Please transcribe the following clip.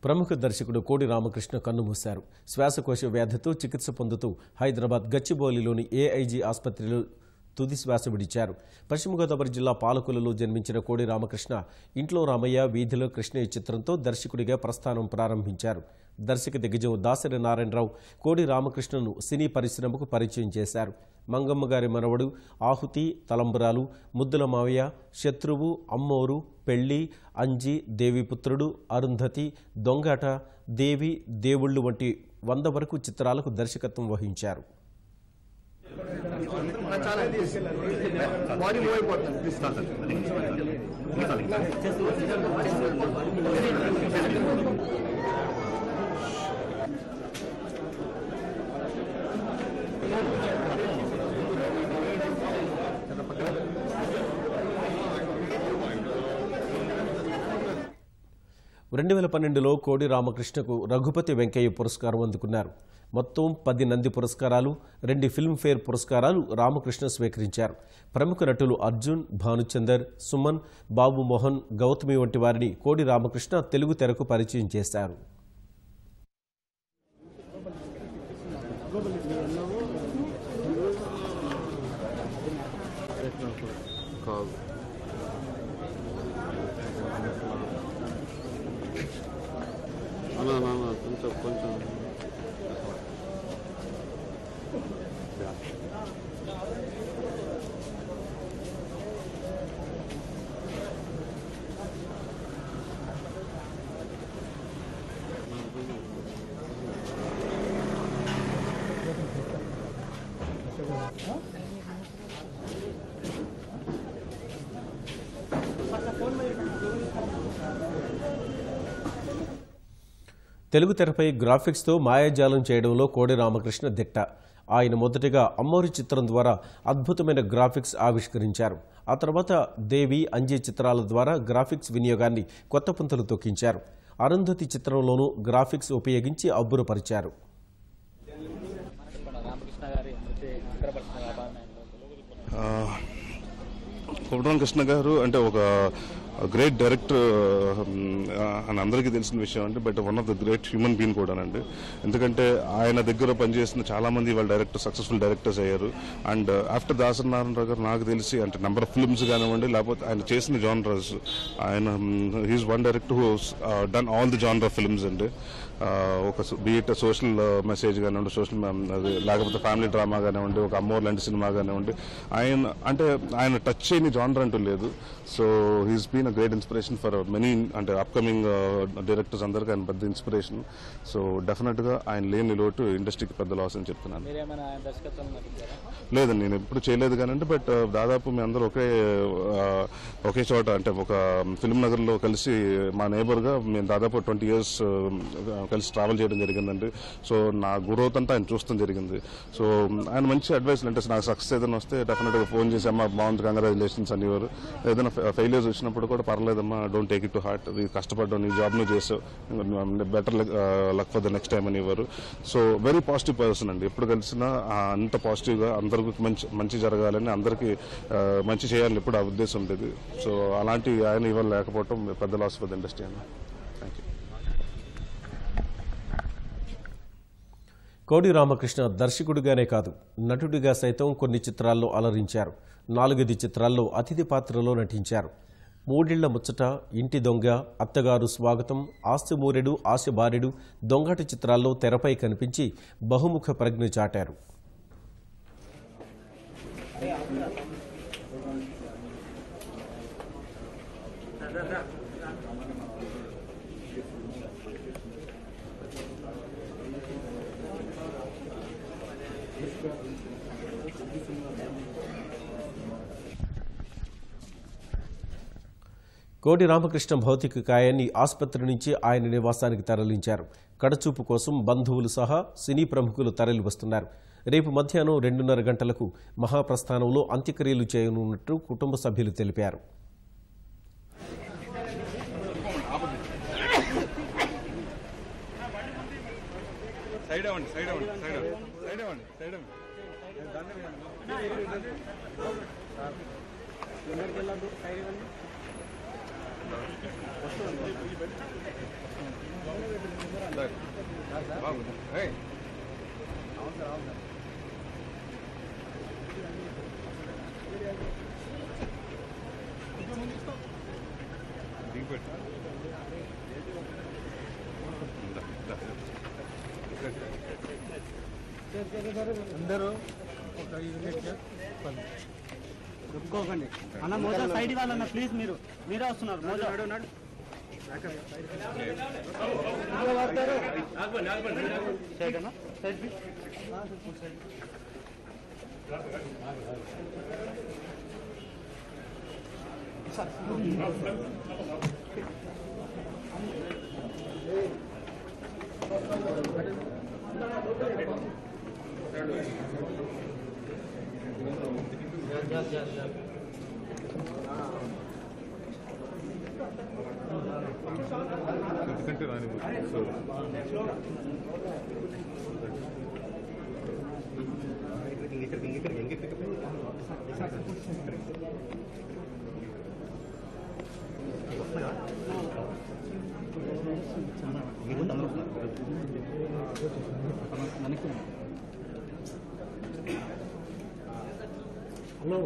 ప్రముఖ దర్శకుడు కోడి రామకృష్ణ కన్నుమూశారు. శ్వాసకోశ వ్యాధితో చికిత్స పొందుతూ హైదరాబాద్ గచ్చిబౌలిలోని ఏఐజీ ఆసుపత్రిలో తుది శ్వాస విడిచారు. పశ్చిమ గోదావరి జిల్లా పాలకులలో జన్మించిన కోడి రామకృష్ణ ఇంట్లో రామయ్య వీధిలో కృష్ణయ్య చిత్రంతో దర్శకుడిగా ప్రస్థానం ప్రారంభించారు. దర్శక దిగ్గజం దాసరి నారాయణరావు కోడి రామకృష్ణను సినీ పరిశ్రమకు పరిచయం చేశారు. మంగమ్మ గారి మనవడు, ఆహుతి, తలంబరాలు, ముద్దుల మావయ్య, శత్రువు, అమ్మోరు, పెళ్లి, అంజి, దేవిపుత్రుడు, అరుంధతి, దొంగాట, దేవి, దేవుళ్ళు వంటి 100 వరకు చిత్రాలకు దర్శకత్వం వహించారు. రెండు 2012లో కోడి రామకృష్ణకు రఘుపతి వెంకయ్య పురస్కారం అందుకున్నారు. మొత్తం 10 నంది పురస్కారాలు, 2 ఫిల్మ్ఫేర్ పురస్కారాలు రామకృష్ణ స్వీకరించారు. ప్రముఖ నటులు అర్జున్, భానుచందర్, సుమన్, బాబు మోహన్, గౌతమి వంటి వారిని కోడి రామకృష్ణ తెలుగు తెరకు పరిచయం చేశారు. కొంచెం తెలుగు తెరపై గ్రాఫిక్స్తో మాయాజాలం చేయడంలో కోడి రామకృష్ణ దిట్ట. ఆయన మొదటగా అమ్మోరి చిత్రం ద్వారా అద్భుతమైన గ్రాఫిక్స్ ఆవిష్కరించారు. ఆ తర్వాత దేవి, అంజీ చిత్రాల ద్వారా గ్రాఫిక్స్ వినియోగాన్ని కొత్త పుంతలు తొక్కించారు. అరుంధతి చిత్రంలోనూ గ్రాఫిక్స్ ఉపయోగించి అబ్బురపరిచారు. కోడి రామకృష్ణ గారు అంటే ఒక గ్రేట్ డైరెక్టర్ అని అందరికీ తెలిసిన విషయం అండి. But one of the great human being కూడానండి. ఎందుకంటే ఆయన దగ్గర పనిచేసిన చాలా మంది వాళ్ళ డైరెక్టర్ సక్సెస్ఫుల్ డైరెక్టర్స్ అయ్యారు. అండ్ ఆఫ్టర్ దాసరి నారాయణరావు గారు నాకు తెలిసి అంటే నెంబర్ ఆఫ్ ఫిల్మ్స్ కానివ్వండి, లేకపోతే ఆయన చేసిన జానర్స్, ఆయన he's one director who done all the genre of films అండి. ఒక బీట్ సోషల్ మెసేజ్ కానివ్వండి, సోషల్ అది లేకపోతే ఫ్యామిలీ డ్రామా కానివ్వండి, ఒక అమ్మోర్ లాంటి సినిమా కానివ్వండి, ఆయన టచ్ చేయని జానర్ అంటూ లేదు. So he's been a great inspiration for many అంటే అప్కమింగ్ డైరెక్టర్స్ అందరికీ ఆయన పెద్ద ఇన్స్పిరేషన్. సో డెఫినెట్ గా ఆయన లేని లోటు ఇండస్ట్రీకి పెద్ద లాస్ అని చెప్తున్నాను. లేదండి, నేను ఎప్పుడు చేయలేదు కానండి. బట్ దాదాపు మీ అందరూ ఒకే చోట అంటే ఒక ఫిల్మ్ నగర్ లో కలిసి మా నేబర్ గా మేము దాదాపు 20 years కలిసి ట్రావెల్ చేయడం జరిగిందండి. సో నా గ్రోత్ అంతా ఆయన చూస్తాం జరిగింది. సో ఆయన మంచి అడ్వైస్ అంటే నాకు సక్సెస్ ఏదైనా వస్తే డెఫినెట్ గా ఫోన్ చేసి అమ్మా బాగుంది, కంగ్రాచులేషన్స్ అనేవారు. ఏదైనా ఫెయిలియర్స్ వచ్చినప్పుడు కూడా పర్లేదమ్మా, don't take it to heart, కష్టపడ్డావు, నీ జాబ్ నువ్వు చేసావు, better luck for the next time అనేవారు. సో వెరీ పాజిటివ్ పర్సన్ అండి. ఎప్పుడు కలిసినా అంత పాజిటివ్ గా అందరికీ మంచి జరగాలని, అందరికీ మంచి చేయాలని ఎప్పుడు ఆ ఉద్దేశం ఉండేది. సో అలాంటి ఆయన ఇవాళ లేకపోవడం పెద్ద లాస్ ఫర్ ద ఇండస్ట్రీ అండి. Thank you. కోడి రామకృష్ణ దర్శకుడిగానే కాదు, నటుడిగా సైతం కొన్ని చిత్రాల్లో అలరించారు. 4 చిత్రాల్లో అతిథి పాత్రలో నటించారు. 3 ఏళ్ల ముచ్చట, ఇంటి దొంగ, అత్తగారు స్వాగతం, ఆస్తి మూరెడు, ఆశ బారెడు, దొంగాటి చిత్రాల్లో తెరపై కనిపించి బహుముఖ ప్రజ్ఞ చాటారు. కోడి రామకృష్ణ భౌతిక కాయాన్ని ఆసుపత్రి నుంచి ఆయన నివాసానికి తరలించారు. కడచూపు కోసం బంధువులు సహా సినీ ప్రముఖులు తరలి వస్తున్నారు. రేపు మధ్యాహ్నం 2:30 గంటలకు మహాప్రస్థానంలో అంత్యక్రియలు చేయనున్నట్టు కుటుంబ సభ్యులు తెలిపారు. అందరూ ఒక చెప్పుకోకండి అన్న మోజా సైడ్ వాళ్ళన్న ప్లీజ్ మీరే వస్తున్నారు మోజా సైడ్ అన్న సైడ్ హలో